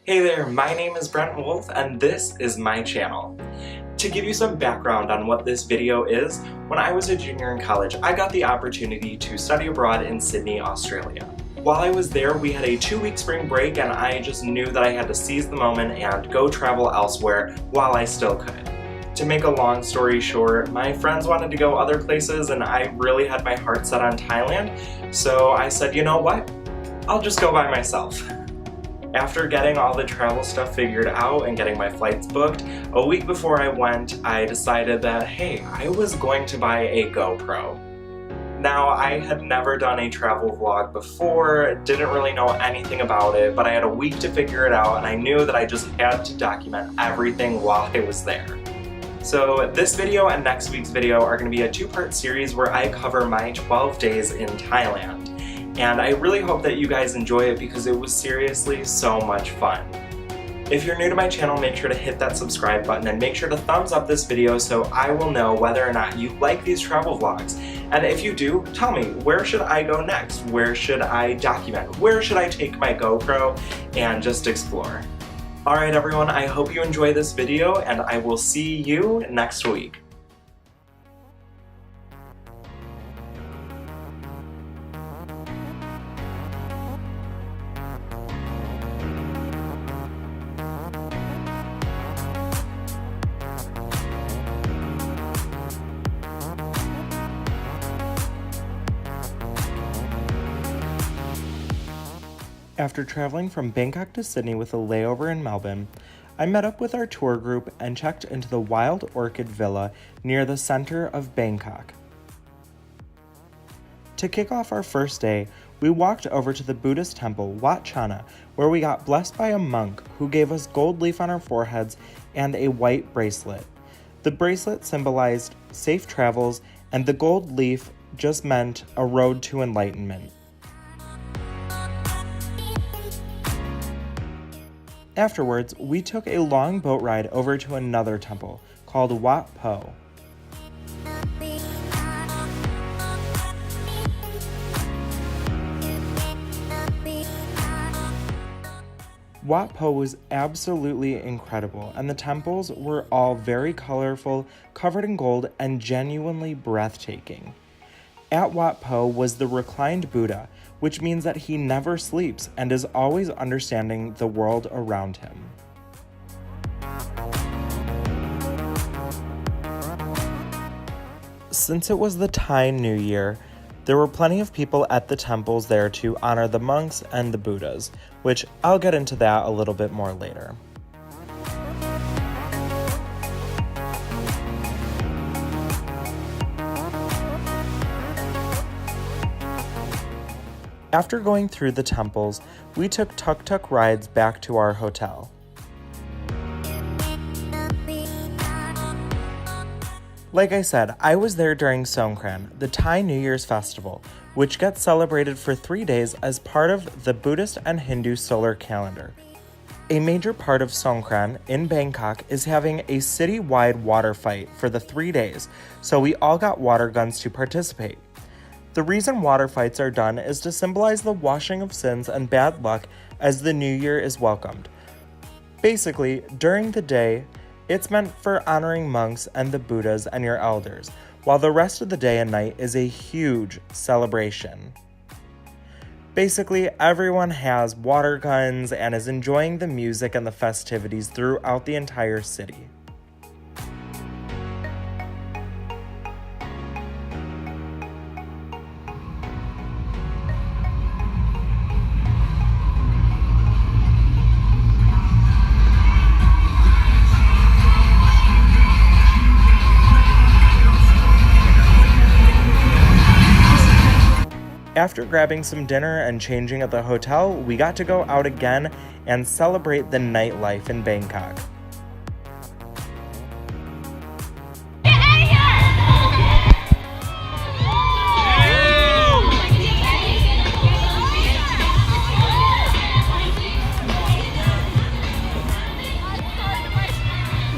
Hey there, my name is Brent Wolf and this is my channel. To give you some background on what this video is, when I was a junior in college, I got the opportunity to study abroad in Sydney, Australia. While I was there, we had a 2-week spring break and I just knew that I had to seize the moment and go travel elsewhere while I still could. To make a long story short, my friends wanted to go other places and I really had my heart set on Thailand, so I said, you know what? I'll just go by myself. After getting all the travel stuff figured out and getting my flights booked, a week before I went, I decided that, hey, I was going to buy a GoPro. Now, I had never done a travel vlog before, didn't really know anything about it, but I had a week to figure it out and I knew that I just had to document everything while I was there. So this video and next week's video are going to be a 2-part series where I cover my 12 days in Thailand. And I really hope that you guys enjoy it because it was seriously so much fun. If you're new to my channel, make sure to hit that subscribe button and make sure to thumbs up this video so I will know whether or not you like these travel vlogs. And if you do, tell me, where should I go next? Where should I document? Where should I take my GoPro and just explore? Alright everyone, I hope you enjoy this video and I will see you next week. After traveling from Bangkok to Sydney with a layover in Melbourne, I met up with our tour group and checked into the Wild Orchid Villa near the center of Bangkok. To kick off our first day, we walked over to the Buddhist temple Wat Chana, where we got blessed by a monk who gave us gold leaf on our foreheads and a white bracelet. The bracelet symbolized safe travels, and the gold leaf just meant a road to enlightenment. Afterwards, we took a long boat ride over to another temple called Wat Po. Wat Po was absolutely incredible, and the temples were all very colorful, covered in gold, and genuinely breathtaking. At Wat Po was the reclined Buddha, which means that he never sleeps and is always understanding the world around him. Since it was the Thai New Year, there were plenty of people at the temples there to honor the monks and the Buddhas, which I'll get into that a little bit more later. After going through the temples, we took tuk-tuk rides back to our hotel. Like I said, I was there during Songkran, the Thai New Year's festival, which gets celebrated for 3 days as part of the Buddhist and Hindu solar calendar. A major part of Songkran in Bangkok is having a city-wide water fight for the 3 days, so we all got water guns to participate. The reason water fights are done is to symbolize the washing of sins and bad luck as the new year is welcomed. Basically, during the day, it's meant for honoring monks and the Buddhas and your elders, while the rest of the day and night is a huge celebration. Basically, everyone has water guns and is enjoying the music and the festivities throughout the entire city. After grabbing some dinner and changing at the hotel, we got to go out again and celebrate the nightlife in Bangkok.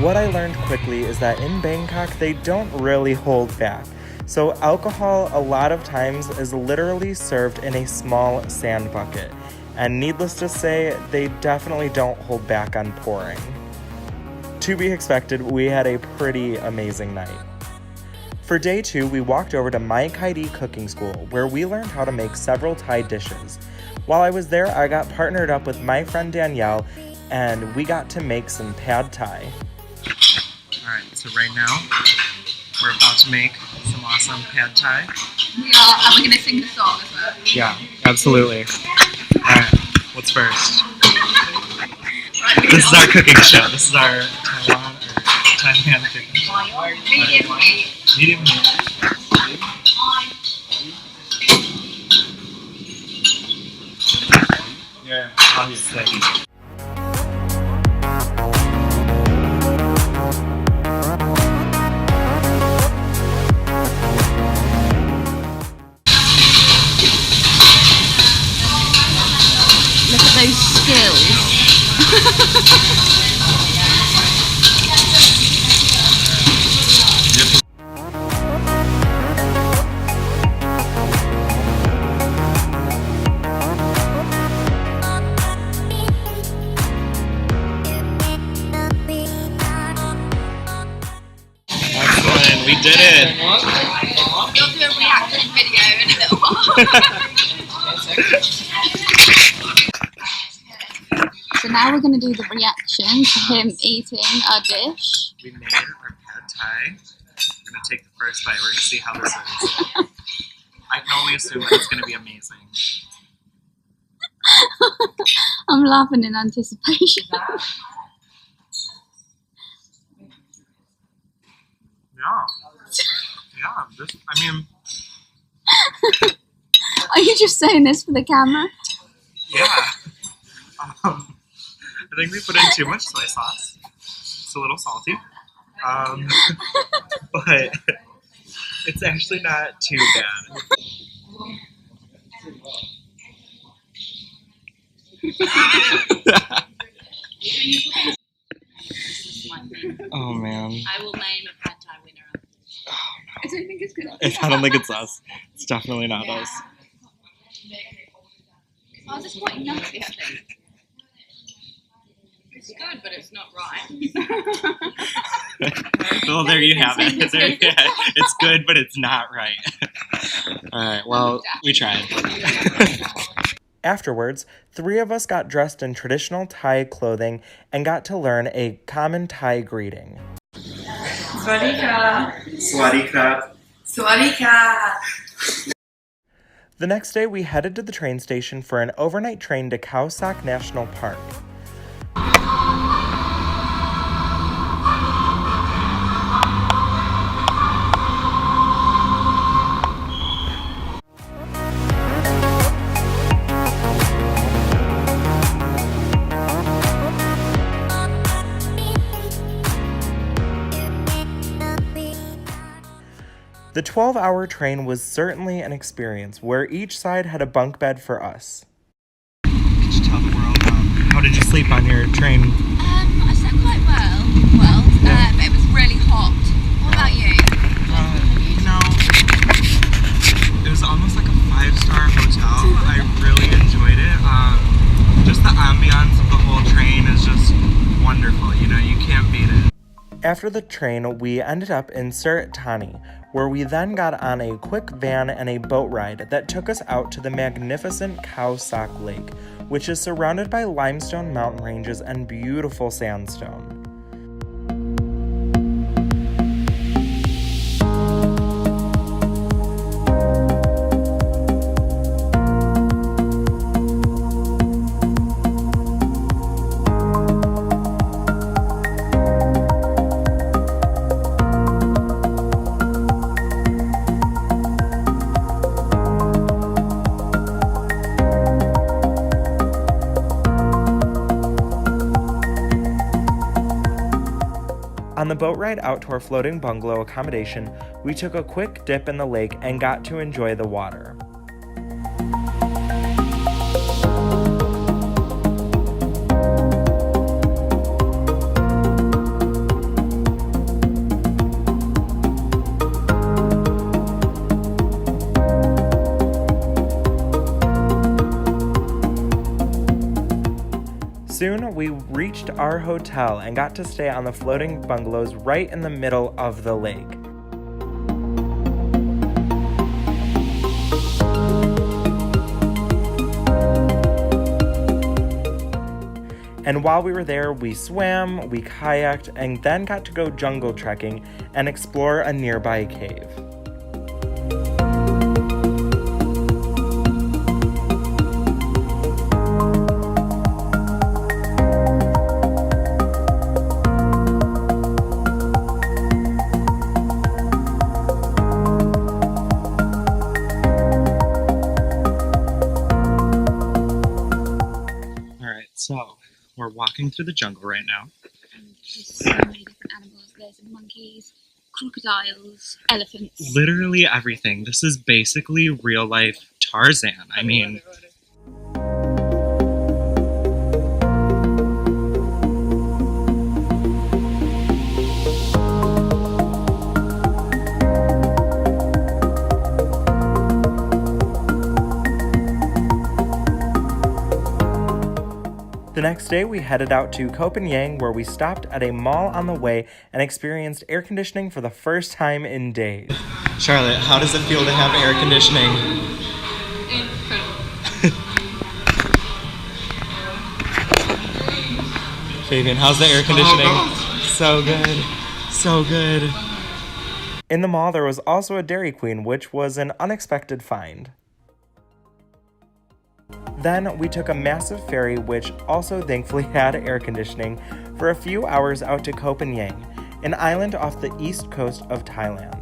What I learned quickly is that in Bangkok, they don't really hold back. So alcohol a lot of times is literally served in a small sand bucket. and needless to say, they definitely don't hold back on pouring. To be expected, we had a pretty amazing night. For day 2, we walked over to Mai Kaidi Cooking School, where we learned how to make several Thai dishes. While I was there, I got partnered up with my friend Danielle, and we got to make some pad Thai. Alright, so right now, we're about to make some awesome pad Thai. We are, and we're going to sing the song as well. Yeah, absolutely. Alright, what's first? Right, This is our cooking show. This is our Taiwan or Thailand cooking show. medium heat. Medium heat. Yeah, obviously. Look at those skills. Excellent, we did it. We'll do a reaction video in a little while. So now we're going to do the reaction to him eating our dish. We made our pad Thai. We're going to take the first bite. We're going to see how this is. I can only assume that it's going to be amazing. I'm laughing in anticipation. Yeah. Yeah, this, I mean... Are you just saying this for the camera? Yeah. I think we put in too much soy sauce. It's a little salty. But it's actually not too bad. Oh man. I will name a pad Thai winner. I don't think it's good. I don't think it's us. It's definitely not us. I was just quite nutty, I think. It's good, but it's not right. Well, there you have it. There, yeah, it's good, but it's not right. Alright, well, we tried. Afterwards, 3 of us got dressed in traditional Thai clothing and got to learn a common Thai greeting. Swadika. Swadika. Swadika. The next day, we headed to the train station for an overnight train to Khao Sak National Park. The 12-hour train was certainly an experience where each side had a bunk bed for us. Could you tell the world how did you sleep on your train? I slept quite well. But it was really hot. What about you? You know, it was almost like a 5-star hotel. I really enjoyed it. Just the ambiance of the whole train is just wonderful. You know, you can't beat it. After the train, we ended up in Surat Thani, where we then got on a quick van and a boat ride that took us out to the magnificent Khao Sak Lake, which is surrounded by limestone mountain ranges and beautiful sandstone. On the boat ride out to our floating bungalow accommodation, we took a quick dip in the lake and got to enjoy the water. we reached our hotel and got to stay on the floating bungalows right in the middle of the lake. And while we were there, we swam, we kayaked, and then got to go jungle trekking and explore a nearby cave. Alright, so we're walking through the jungle right now. There's so many different animals. There's monkeys, crocodiles, elephants. Literally everything. This is basically real life Tarzan. I mean, the next day, we headed out to Copenhagen, where we stopped at a mall on the way and experienced air conditioning for the first time in days. Charlotte, how does it feel to have air conditioning? Incredible. Fabian, how's the air conditioning? So good. So good. In the mall, there was also a Dairy Queen, which was an unexpected find. Then we took a massive ferry, which also thankfully had air conditioning, for a few hours out to Copenhagen, an island off the east coast of Thailand.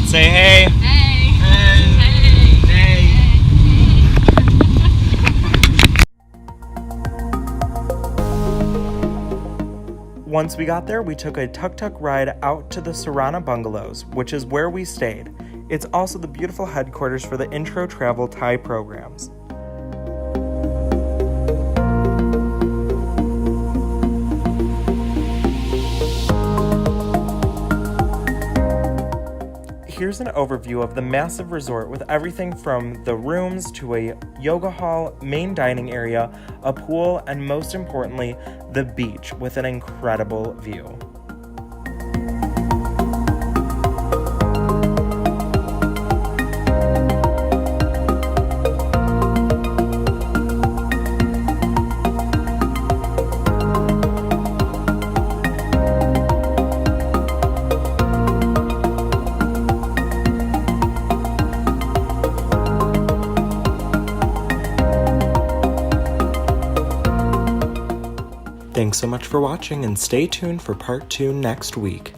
Say hey. Hey. Hey. Once we got there, we took a tuk-tuk ride out to the Sarana bungalows, which is where we stayed. It's also the beautiful headquarters for the IntroTravel Thai programs. Here's an overview of the massive resort with everything from the rooms to a yoga hall, main dining area, a pool, and most importantly, the beach with an incredible view. Thanks so much for watching, and stay tuned for part 2 next week.